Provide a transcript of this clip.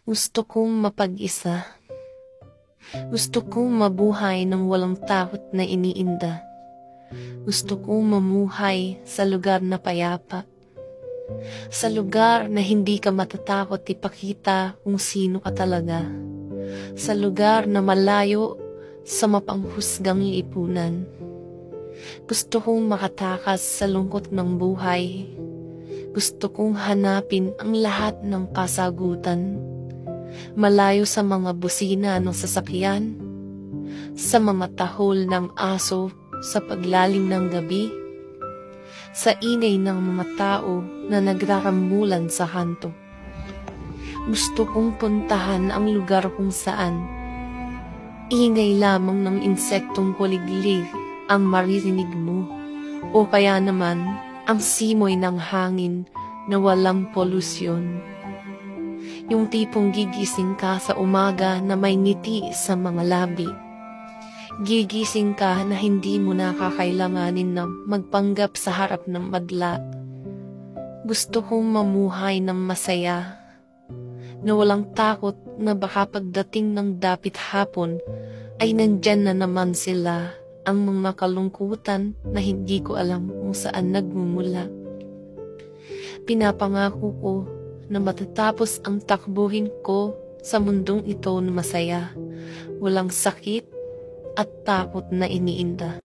Gusto kong mapag-isa. Gusto kong mabuhay ng walang takot na iniinda. Gusto kong mamuhay sa lugar na payapa. Sa lugar na hindi ka matatakot ipakita kung sino ka talaga. Sa lugar na malayo sa mapanghusgang lipunan. Gusto kong makatakas sa lungkot ng buhay. Gusto kong hanapin ang lahat ng kasagutan. Malayo sa mga busina ng sasakyan, sa mga tahol ng aso sa paglalim ng gabi, sa ingay ng mga tao na nagrarambulan sa kanto. Gusto kong puntahan ang lugar kung saan ingay lamang ng insektong kuliglig ang maririnig mo, o kaya naman ang simoy ng hangin na walang polusyon. Yung tipong gigising ka sa umaga na may ngiti sa mga labi. Gigising ka na hindi mo nakakailanganin na magpanggap sa harap ng madla. Gusto kong mamuhay ng masaya, na walang takot na baka pagdating ng dapit hapon ay nandyan na naman sila, ang mga kalungkutan na hindi ko alam kung saan nagmumula. Pinapangako ko na matatapos ang takbuhin ko sa mundong ito na masaya, walang sakit at takot na iniinda.